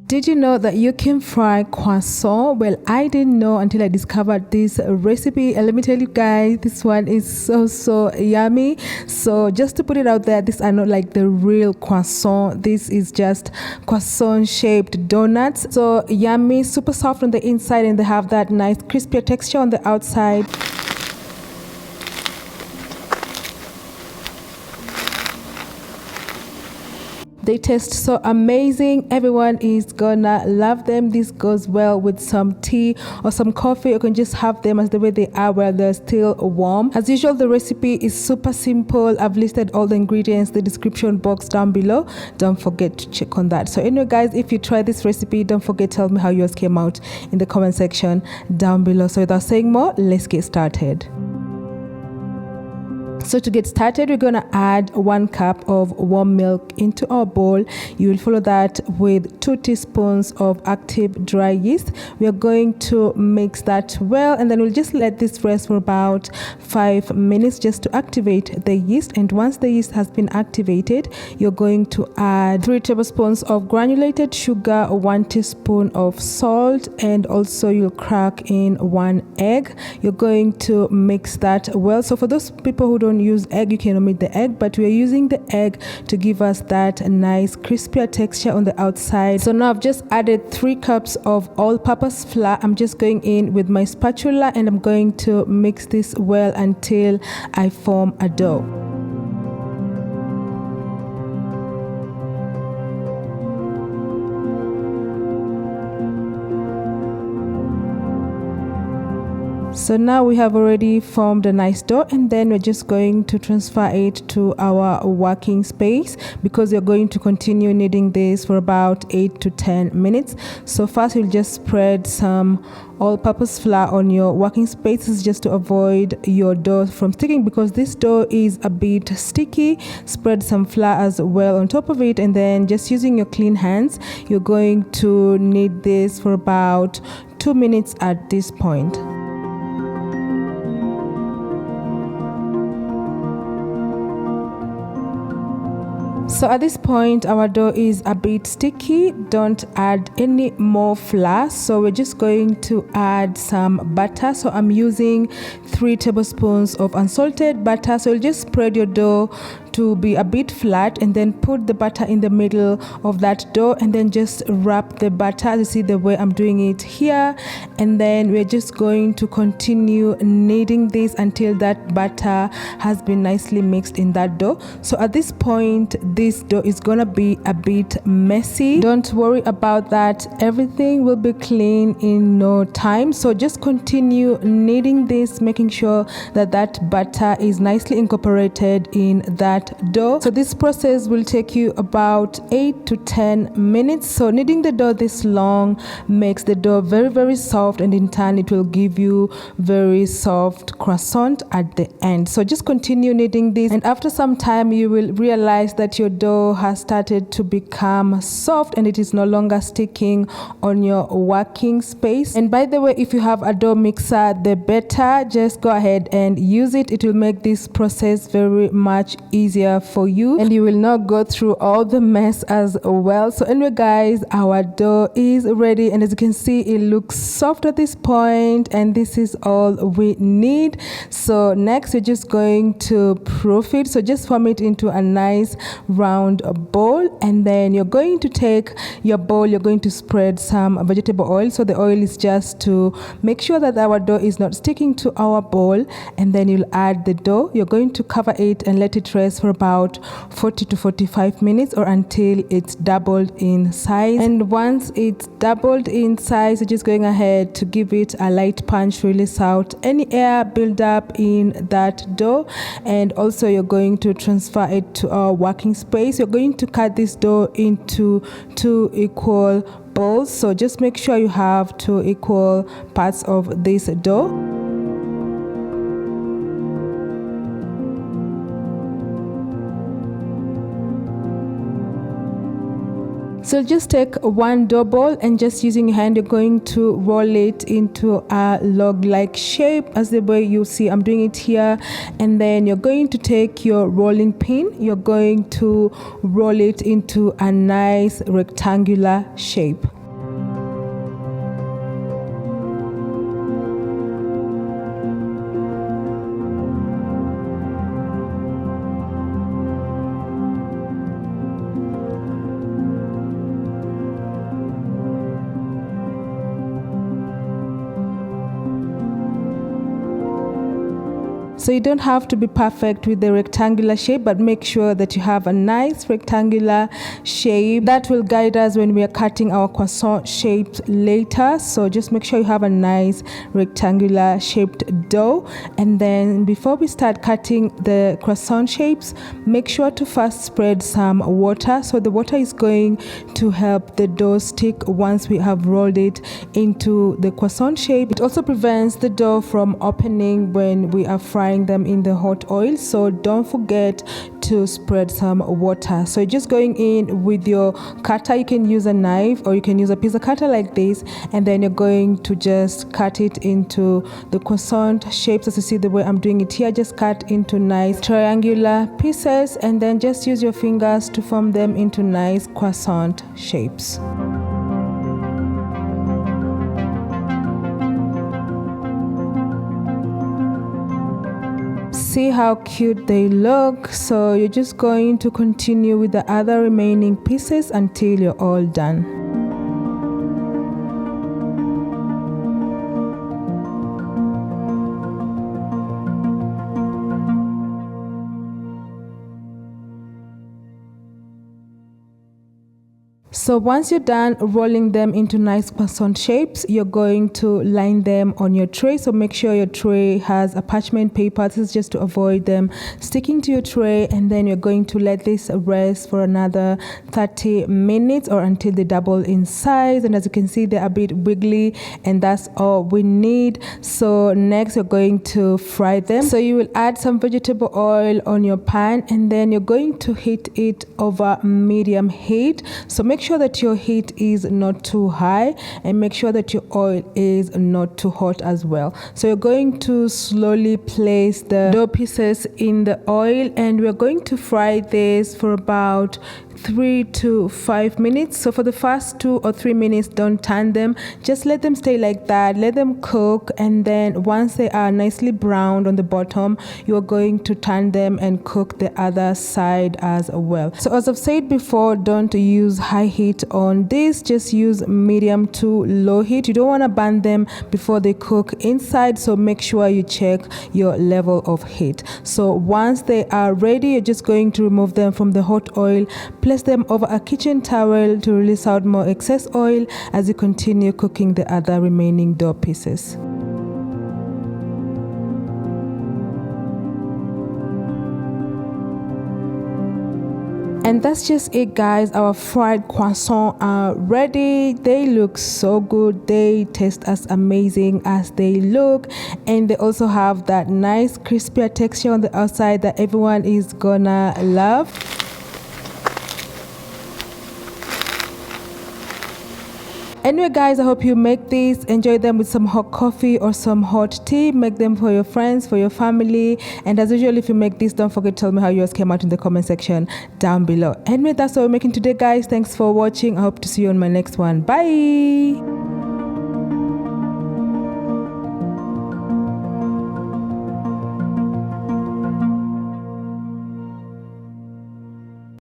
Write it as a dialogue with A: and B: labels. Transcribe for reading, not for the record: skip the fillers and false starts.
A: Did you know that you can fry croissant? Well, I didn't know until I discovered this recipe, and let me tell you guys, this one is so yummy. So just to put it out there, these are not like the real croissant. This is just croissant shaped donuts. So yummy, super soft on the inside, and they have that nice crispier texture on the outside. They taste so amazing. Everyone is gonna love them. This goes well with some tea or some coffee. You can just have them as the way they are while they're still warm. As usual, the recipe is super simple. I've listed all the ingredients in the description box down below. Don't forget to check on that. So anyway guys, if you try this recipe, don't forget to tell me how yours came out in the comment section down below. So without saying more, let's get started. So to get started, we're going to add 1 cup of warm milk into our bowl. You will follow that with 2 teaspoons of active dry yeast. We are going to mix that well, and then we'll just let this rest for about 5 minutes just to activate the yeast. And once the yeast has been activated, you're going to add 3 tablespoons of granulated sugar, 1 teaspoon of salt, and also you'll crack in 1 egg. You're going to mix that well. So for those people who don't use egg, you can omit the egg, but we are using the egg to give us that nice crispier texture on the outside. So now I've just added 3 cups of all-purpose flour. I'm just going in with my spatula and I'm going to mix this well until I form a dough. So now we have already formed a nice dough, and then we're just going to transfer it to our working space because we're going to continue kneading this for about 8 to 10 minutes. So first you'll just spread some all-purpose flour on your working spaces just to avoid your dough from sticking, because this dough is a bit sticky. Spread some flour as well on top of it, and then just using your clean hands, you're going to knead this for about 2 minutes at this point. So at this point, our dough is a bit sticky. Don't add any more flour. So we're just going to add some butter. So I'm using 3 tablespoons of unsalted butter. So you'll just spread your dough to be a bit flat, and then put the butter in the middle of that dough, and then just wrap the butter. You see the way I'm doing it here, and then we're just going to continue kneading this until that butter has been nicely mixed in that dough. So at this point, this dough is gonna be a bit messy. Don't worry about that, everything will be clean in no time. So just continue kneading this, making sure that that butter is nicely incorporated in that dough. So this process will take you about 8 to 10 minutes. So kneading the dough this long makes the dough very soft, and in turn it will give you very soft croissant at the end. So just continue kneading this, and after some time you will realize that your dough has started to become soft and it is no longer sticking on your working space. And by the way, if you have a dough mixer, the better. Just go ahead and use it. It will make this process very much easier for you, and you will not go through all the mess as well. So anyway guys, our dough is ready, and as you can see, it looks soft at this point, and this is all we need. So next we're just going to proof it. So just form it into a nice round bowl, and then you're going to take your bowl, you're going to spread some vegetable oil. So the oil is just to make sure that our dough is not sticking to our bowl, and then you'll add the dough. You're going to cover it and let it rest for about 40 to 45 minutes or until it's doubled in size. And once it's doubled in size, you're just going ahead to give it a light punch to release out any air buildup in that dough. And also you're going to transfer it to our working space. You're going to cut this dough into 2 equal balls. So just make sure you have 2 equal parts of this dough. So just take 1 dough ball, and just using your hand, you're going to roll it into a log-like shape as the way you see I'm doing it here. And then you're going to take your rolling pin, you're going to roll it into a nice rectangular shape. So you don't have to be perfect with the rectangular shape, but make sure that you have a nice rectangular shape that will guide us when we are cutting our croissant shapes later. So just make sure you have a nice rectangular shaped dough. And then before we start cutting the croissant shapes, make sure to first spread some water. So the water is going to help the dough stick once we have rolled it into the croissant shape. It also prevents the dough from opening when we are frying them in the hot oil, so don't forget to spread some water. So you're just going in with your cutter. You can use a knife or you can use a pizza cutter like this, and then you're going to just cut it into the croissant shapes. As you see the way I'm doing it here, just cut into nice triangular pieces and then just use your fingers to form them into nice croissant shapes. See how cute they look. So you're just going to continue with the other remaining pieces until you're all done. So once you're done rolling them into nice croissant shapes, you're going to line them on your tray. So make sure your tray has a parchment paper. This is just to avoid them sticking to your tray. And then you're going to let this rest for another 30 minutes or until they double in size. And as you can see, they're a bit wiggly, and that's all we need. So next you're going to fry them. So you will add some vegetable oil on your pan, and then you're going to heat it over medium heat. So make sure that your heat is not too high, and make sure that your oil is not too hot as well. So you're going to slowly place the dough pieces in the oil, and we're going to fry this for about 3 to 5 minutes. So for the first 2 or 3 minutes, don't turn them, just let them stay like that, let them cook, and then once they are nicely browned on the bottom, you're going to turn them and cook the other side as well. So as I've said before, don't use high heat on this, just use medium to low heat. You don't want to burn them before they cook inside, so make sure you check your level of heat. So once they are ready, you're just going to remove them from the hot oil, place them over a kitchen towel to release out more excess oil as you continue cooking the other remaining dough pieces. And that's just it, guys. Our fried croissants are ready. They look so good. They taste as amazing as they look, and they also have that nice crispier texture on the outside that everyone is gonna love. Anyway, guys, I hope you make these, enjoy them with some hot coffee or some hot tea. Make them for your friends, for your family. And as usual, if you make this, don't forget to tell me how yours came out in the comment section down below. Anyway, that's all we're making today, guys. Thanks for watching. I hope to see you on my next one. Bye.